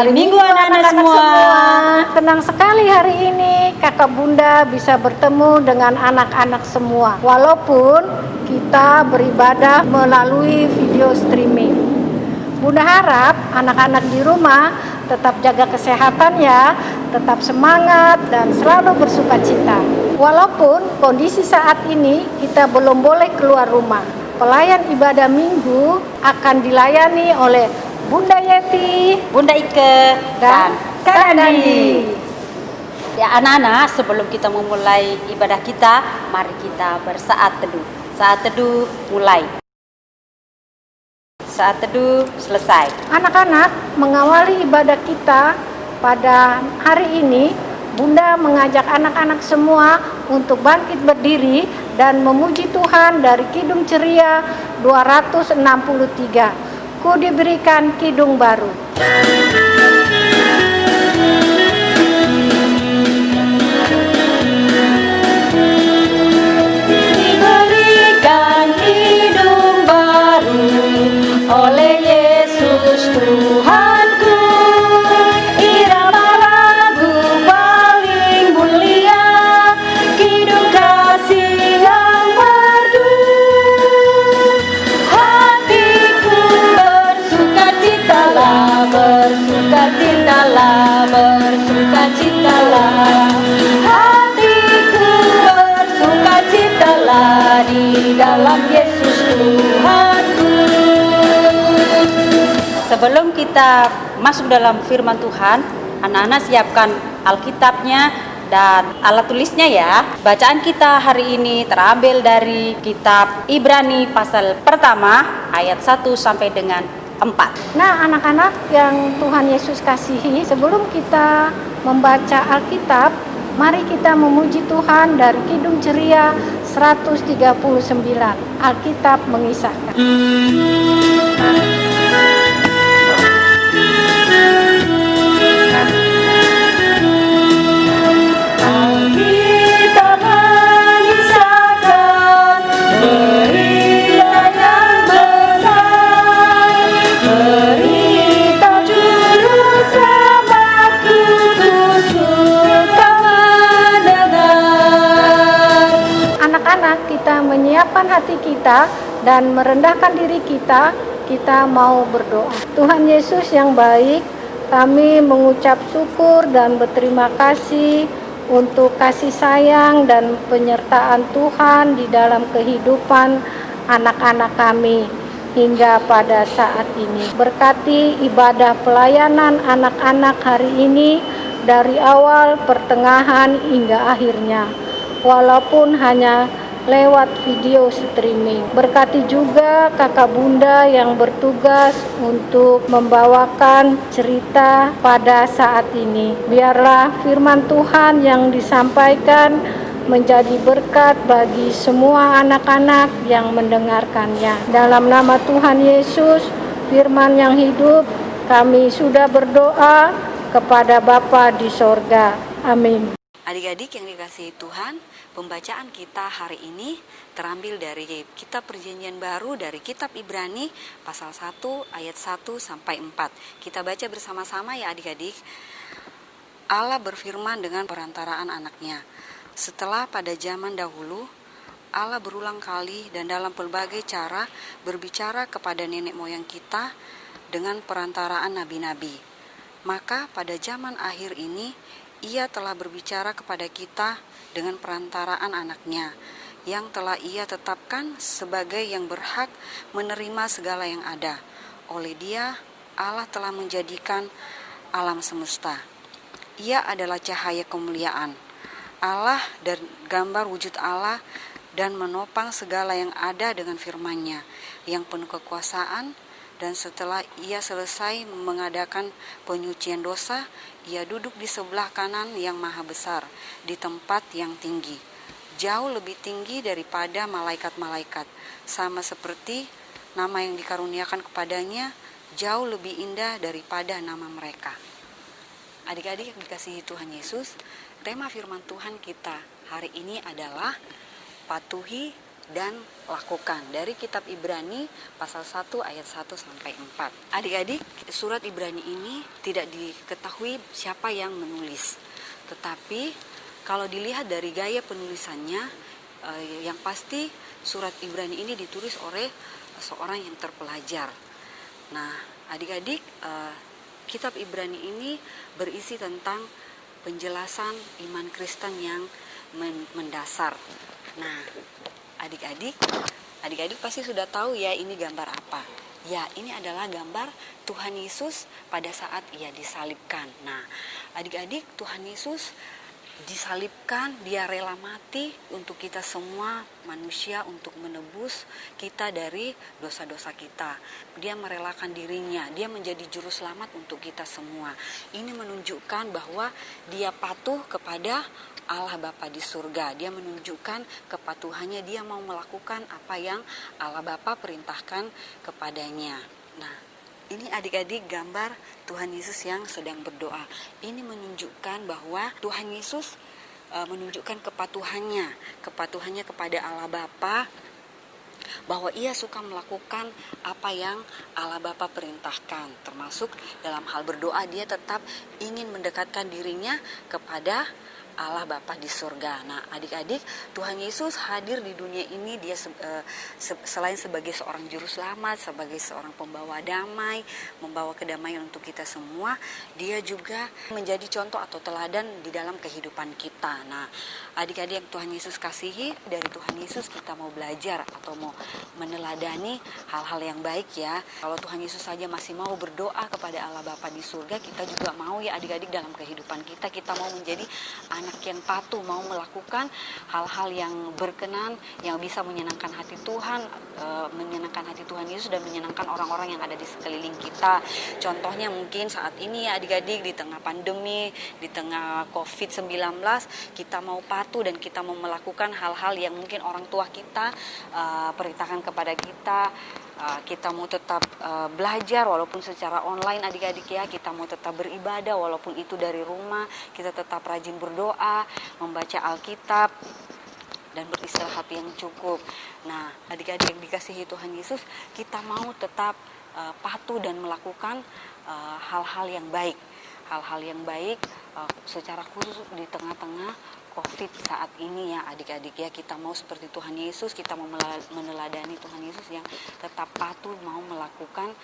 Hari Minggu anak-anak semua. Senang sekali hari ini kakak bunda bisa bertemu dengan anak-anak semua. Walaupun kita beribadah melalui video streaming. Bunda harap anak-anak di rumah tetap jaga kesehatan ya, tetap semangat dan selalu bersukacita. Walaupun kondisi saat ini kita belum boleh keluar rumah. Pelayan ibadah minggu akan dilayani oleh Bunda Yeti, Bunda Ike, dan Kak Dandi. Ya anak-anak, sebelum kita memulai ibadah kita, mari kita bersaat teduh. Saat teduh mulai. Saat teduh selesai. Anak-anak, mengawali ibadah kita pada hari ini, Bunda mengajak anak-anak semua untuk bangkit berdiri dan memuji Tuhan dari Kidung Ceria 263. Ku diberikan kidung baru. Diberikan kidung baru oleh Yesus Tuhanku, irama lagu paling mulia, kidung kasih yang merdu. Hatiku bersukacitalah, bersukacitalah, bersukacitalah. Hatiku bersukacitalah di dalam Yesus Tuhanku. Sebelum kita masuk dalam firman Tuhan, anak-anak siapkan Alkitabnya dan alat tulisnya ya. Bacaan kita hari ini terambil dari kitab Ibrani pasal pertama ayat 1 sampai dengan 4. Nah, anak-anak yang Tuhan Yesus kasihi, sebelum kita membaca Alkitab, mari kita memuji Tuhan dari Kidung Ceria 139. Alkitab mengisahkan. Kita mengisahkan berita yang besar, berita juru selamatku, ku suka mendengar. Anak-anak, kita menyiapkan hati kita dan merendahkan diri kita, kita mau berdoa. Tuhan Yesus yang baik, kami mengucap syukur dan berterima kasih untuk kasih sayang dan penyertaan Tuhan di dalam kehidupan anak-anak kami hingga pada saat ini. Berkati ibadah pelayanan anak-anak hari ini dari awal, pertengahan hingga akhirnya, walaupun hanya lewat video streaming. Berkati juga kakak bunda yang bertugas untuk membawakan cerita pada saat ini. Biarlah firman Tuhan yang disampaikan menjadi berkat bagi semua anak-anak yang mendengarkannya. Dalam nama Tuhan Yesus, firman yang hidup, kami sudah berdoa kepada Bapa di sorga. Amin. Adik-adik yang dikasihi Tuhan, pembacaan kita hari ini terambil dari kitab Perjanjian Baru dari kitab Ibrani pasal 1 ayat 1 sampai 4. Kita baca bersama-sama ya adik-adik. Allah berfirman dengan perantaraan anaknya. Setelah pada zaman dahulu, Allah berulang kali dan dalam pelbagai cara berbicara kepada nenek moyang kita dengan perantaraan nabi-nabi. Maka pada zaman akhir ini, Ia telah berbicara kepada kita dengan perantaraan anaknya, yang telah Ia tetapkan sebagai yang berhak menerima segala yang ada. Oleh Dia, Allah telah menjadikan alam semesta. Ia adalah cahaya kemuliaan Allah dan gambar wujud Allah, dan menopang segala yang ada dengan firman-Nya yang penuh kekuasaan. Dan setelah Ia selesai mengadakan penyucian dosa, Ia duduk di sebelah kanan yang maha besar, di tempat yang tinggi, jauh lebih tinggi daripada malaikat-malaikat, sama seperti nama yang dikaruniakan kepadanya jauh lebih indah daripada nama mereka. Adik-adik yang dikasihi Tuhan Yesus, tema firman Tuhan kita hari ini adalah patuhi dan lakukan. Dari kitab Ibrani pasal 1 ayat 1 sampai 4. Adik-adik, surat Ibrani ini tidak diketahui siapa yang menulis. Tetapi kalau dilihat dari gaya penulisannya, yang pasti surat Ibrani ini ditulis oleh seorang yang terpelajar. Nah, adik-adik, kitab Ibrani ini berisi tentang penjelasan iman Kristen yang mendasar. Nah, adik-adik pasti sudah tahu ya ini gambar apa. Ya, ini adalah gambar Tuhan Yesus pada saat ia disalibkan. Nah, adik-adik, Tuhan Yesus disalibkan, dia rela mati untuk kita semua manusia, untuk menebus kita dari dosa-dosa kita. Dia merelakan dirinya, dia menjadi juru selamat untuk kita semua. Ini menunjukkan bahwa dia patuh kepada Allah Bapa di surga. Dia menunjukkan kepatuhannya, dia mau melakukan apa yang Allah Bapa perintahkan kepadanya. Nah, ini adik-adik gambar Tuhan Yesus yang sedang berdoa. Ini menunjukkan bahwa Tuhan Yesus menunjukkan kepatuhannya kepada Allah Bapa, bahwa ia suka melakukan apa yang Allah Bapa perintahkan. Termasuk dalam hal berdoa, dia tetap ingin mendekatkan dirinya kepada Allah Bapa di surga. Nah, adik-adik, Tuhan Yesus hadir di dunia ini, dia selain sebagai seorang juru selamat, sebagai seorang pembawa damai, membawa kedamaian untuk kita semua, dia juga menjadi contoh atau teladan di dalam kehidupan kita. Nah, adik-adik yang Tuhan Yesus kasihi, dari Tuhan Yesus kita mau belajar atau mau meneladani hal-hal yang baik ya. Kalau Tuhan Yesus saja masih mau berdoa kepada Allah Bapa di surga, kita juga mau ya adik-adik dalam kehidupan kita mau menjadi anak yang patuh, mau melakukan hal-hal yang berkenan, yang bisa menyenangkan hati Tuhan, menyenangkan hati Tuhan Yesus dan menyenangkan orang-orang yang ada di sekeliling kita. Contohnya mungkin saat ini ya adik-adik, di tengah pandemi, di tengah COVID-19, kita mau patuh dan kita mau melakukan hal-hal yang mungkin orang tua kita perintahkan kepada kita. Kita mau tetap belajar walaupun secara online adik-adik ya, kita mau tetap beribadah walaupun itu dari rumah, kita tetap rajin berdoa, membaca Alkitab dan beristirahat yang cukup. Nah, adik-adik yang dikasihi Tuhan Yesus, kita mau tetap patuh dan melakukan hal-hal yang baik. Hal-hal yang baik secara khusus di tengah-tengah COVID saat ini ya adik-adik ya, kita mau seperti Tuhan Yesus, kita mau meneladani Tuhan Yesus yang tetap patuh, mau melakukan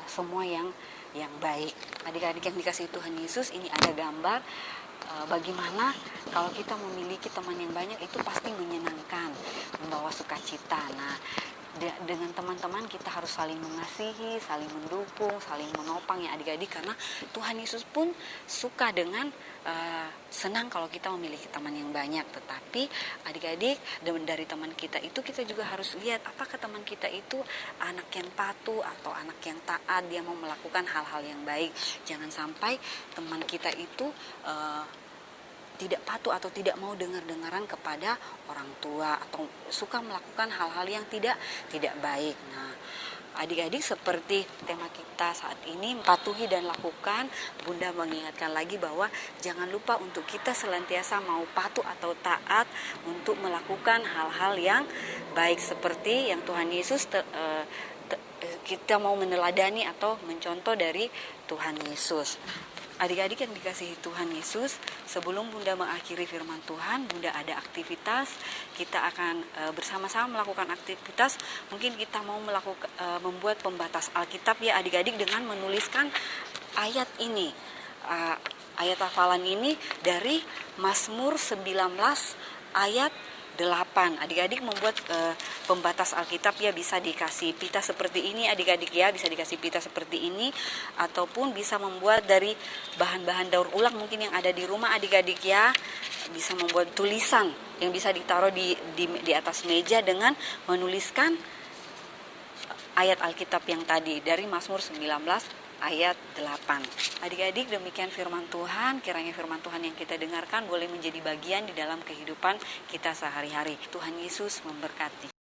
semua yang baik. Adik-adik yang dikasihi Tuhan Yesus, ini ada gambar bagaimana kalau kita memiliki teman yang banyak itu pasti menyenangkan, membawa sukacita. Nah, dengan teman-teman kita harus saling mengasihi, saling mendukung, saling menopang ya adik-adik, karena Tuhan Yesus pun suka dengan senang kalau kita memiliki teman yang banyak. Tetapi adik-adik, dari teman kita itu kita juga harus lihat apakah teman kita itu anak yang patuh atau anak yang taat, dia mau melakukan hal-hal yang baik. Jangan sampai teman kita itu tidak patuh atau tidak mau dengar-dengaran kepada orang tua atau suka melakukan hal-hal yang tidak baik. Nah, adik-adik, seperti tema kita saat ini, patuhi dan lakukan, Bunda mengingatkan lagi bahwa jangan lupa untuk kita senantiasa mau patuh atau taat untuk melakukan hal-hal yang baik seperti yang Tuhan Yesus kita mau meneladani atau mencontoh dari Tuhan Yesus. Adik-adik yang dikasihi Tuhan Yesus, sebelum Bunda mengakhiri firman Tuhan, Bunda ada aktivitas. Kita akan bersama-sama melakukan aktivitas. Mungkin kita mau membuat pembatas Alkitab ya adik-adik, dengan menuliskan ayat ini. Ayat hafalan ini dari Mazmur 19 ayat 8. Adik-adik membuat pembatas Alkitab ya, bisa dikasih pita seperti ini adik-adik ya, bisa dikasih pita seperti ini, ataupun bisa membuat dari bahan-bahan daur ulang mungkin yang ada di rumah adik-adik ya, bisa membuat tulisan yang bisa ditaruh di atas meja dengan menuliskan ayat Alkitab yang tadi dari Mazmur 19 ayat 8. Adik-adik, demikian firman Tuhan. Kiranya firman Tuhan yang kita dengarkan boleh menjadi bagian di dalam kehidupan kita sehari-hari. Tuhan Yesus memberkati.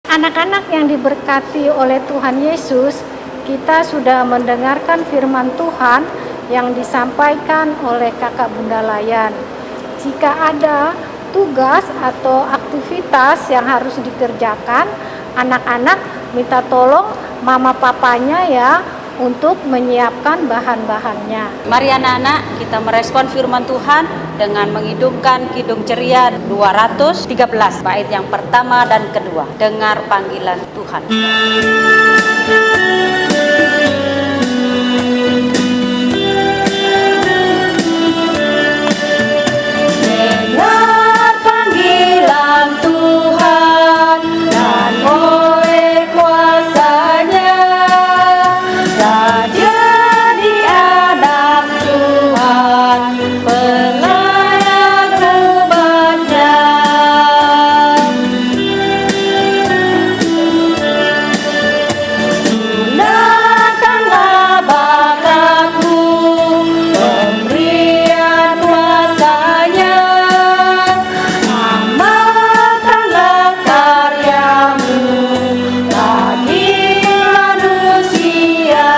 Anak-anak yang diberkati oleh Tuhan Yesus, kita sudah mendengarkan firman Tuhan yang disampaikan oleh Kakak Bunda Layan. Jika ada tugas atau aktivitas aktivitas yang harus dikerjakan, anak-anak minta tolong mama papanya ya untuk menyiapkan bahan-bahannya. Mari anak-anak kita merespon firman Tuhan dengan mengidungkan Kidung Ceria 213 bait yang pertama dan kedua. Dengar panggilan Tuhan. Dengar panggilan Tuhan dan oleh kuasa-Nya jadi anak Tuhan, pelayan umat-Nya. Gunakanlah bakatmu, pemberian kuasa-Nya, amalkanlah karyamu bagi manusia.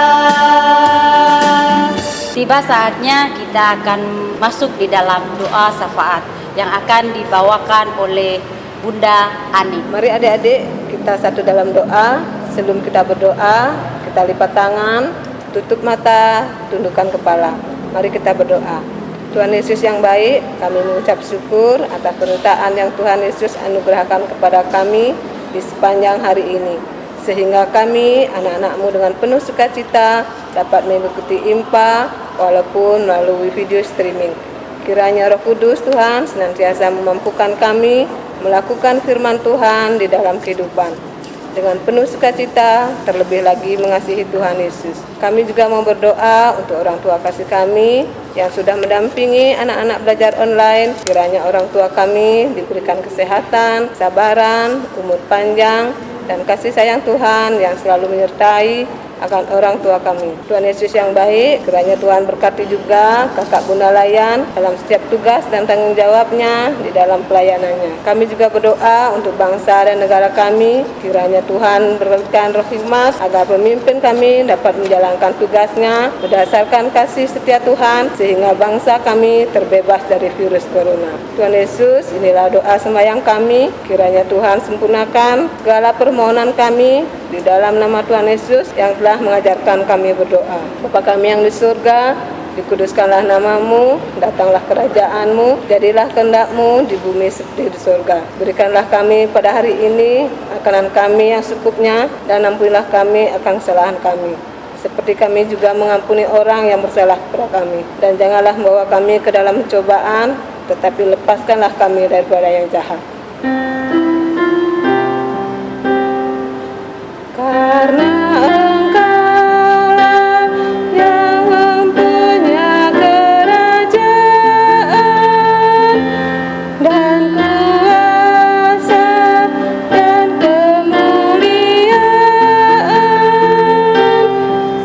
Tiba saatnya kita akan masuk di dalam doa syafaat yang akan dibawakan oleh Bunda Ani. Mari adik-adik kita satu dalam doa. Sebelum kita berdoa, kita lipat tangan, tutup mata, tundukkan kepala. Mari kita berdoa. Tuhan Yesus yang baik, kami mengucap syukur atas penyertaan yang Tuhan Yesus anugerahkan kepada kami di sepanjang hari ini. Sehingga kami, anak-anak-Mu dengan penuh sukacita dapat mengikuti IMPA walaupun melalui video streaming. Kiranya Roh Kudus Tuhan senantiasa memampukan kami melakukan firman Tuhan di dalam kehidupan dengan penuh sukacita, terlebih lagi mengasihi Tuhan Yesus. Kami juga mau berdoa untuk orang tua kasih kami yang sudah mendampingi anak-anak belajar online. Kiranya orang tua kami diberikan kesehatan, kesabaran, umur panjang, dan kasih sayang Tuhan yang selalu menyertai akan orang tua kami. Tuhan Yesus yang baik, kiranya Tuhan berkati juga kakak Bunda Layan dalam setiap tugas dan tanggung jawabnya di dalam pelayanannya. Kami juga berdoa untuk bangsa dan negara kami, kiranya Tuhan berikan roh hikmat agar pemimpin kami dapat menjalankan tugasnya berdasarkan kasih setia Tuhan, sehingga bangsa kami terbebas dari virus corona. Tuhan Yesus, inilah doa sembahyang kami, kiranya Tuhan sempurnakan segala permohonan kami di dalam nama Tuhan Yesus yang telah mengajarkan kami berdoa. Bapa kami yang di surga, dikuduskanlah namamu, datanglah kerajaan-Mu, jadilah kehendak-Mu di bumi seperti di surga. Berikanlah kami pada hari ini makanan kami yang secukupnya, dan ampunilah kami akan kesalahan kami, seperti kami juga mengampuni orang yang bersalah kepada kami. Dan janganlah membawa kami ke dalam pencobaan, tetapi lepaskanlah kami daripada yang jahat. Karena Engkaulah yang mempunyai kerajaan dan kuasa dan kemuliaan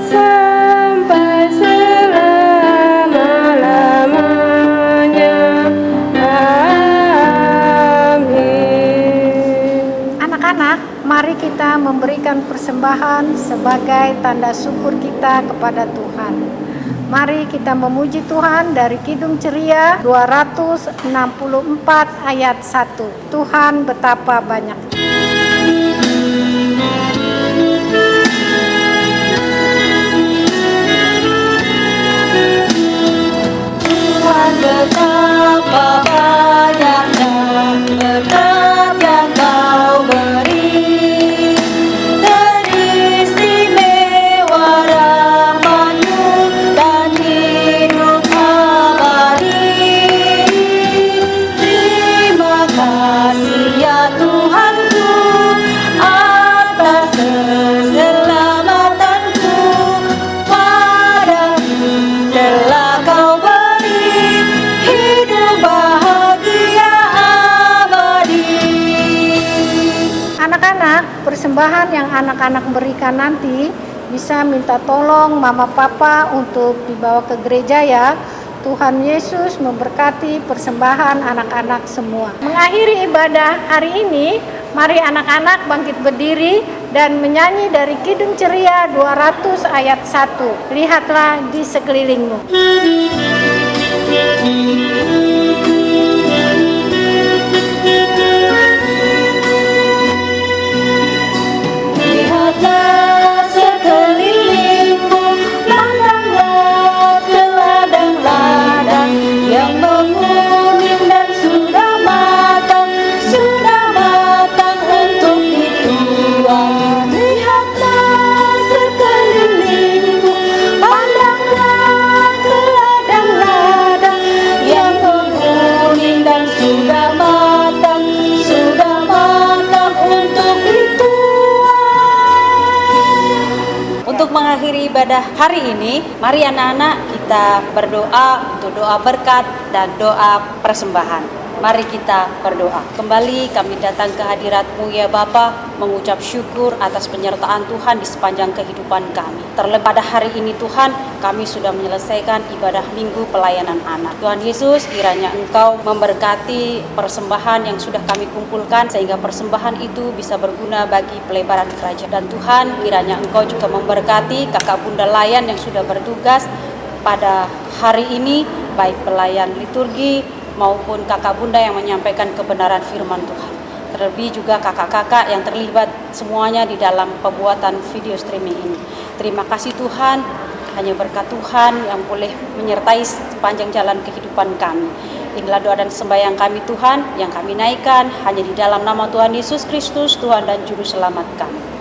sampai selama-lamanya. Amin. Anak-anak, mari kita memberikan persembahan sebagai tanda syukur kita kepada Tuhan. Mari kita memuji Tuhan dari Kidung Ceria 264 ayat 1. Tuhan betapa banyak. Tuhan betapa banyaknya berkat yang Kau beri, teristimewa rahmat-Mu dan hidup abadi. Terima kasih ya Tuhanku atas keselamatanku, padaku telah Kau beri hidup bahagia abadi. Anak-anak, persembahan yang anak-anak berikan nanti bisa minta tolong mama papa untuk dibawa ke gereja ya. Tuhan Yesus memberkati persembahan anak-anak semua. Mengakhiri ibadah hari ini, mari anak-anak bangkit berdiri dan menyanyi dari Kidung Ceria 200 ayat 1. Lihatlah di sekelilingmu. Untuk mengakhiri ibadah hari ini, mari anak-anak kita berdoa untuk doa berkat dan doa persembahan. Mari kita berdoa. Kembali kami datang ke hadirat-Mu ya Bapa, mengucap syukur atas penyertaan Tuhan di sepanjang kehidupan kami. Terlebih pada hari ini Tuhan, kami sudah menyelesaikan ibadah minggu pelayanan anak. Tuhan Yesus, kiranya Engkau memberkati persembahan yang sudah kami kumpulkan, sehingga persembahan itu bisa berguna bagi pelebaran kerajaan. Dan Tuhan, kiranya Engkau juga memberkati kakak bunda layan yang sudah bertugas pada hari ini, baik pelayan liturgi maupun kakak bunda yang menyampaikan kebenaran firman Tuhan. Terlebih juga kakak-kakak yang terlibat semuanya di dalam pembuatan video streaming ini. Terima kasih Tuhan, hanya berkat Tuhan yang boleh menyertai sepanjang jalan kehidupan kami. Inilah doa dan sembahyang kami Tuhan, yang kami naikkan hanya di dalam nama Tuhan Yesus Kristus, Tuhan dan Juru Selamat kami.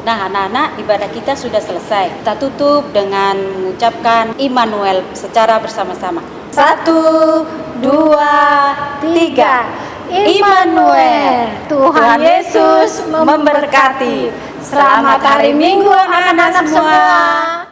Nah anak-anak, ibadah kita sudah selesai. Kita tutup dengan mengucapkan Immanuel secara bersama-sama. 1, 2, 3. Immanuel, Tuhan Yesus memberkati. Selamat hari Minggu anak-anak semua.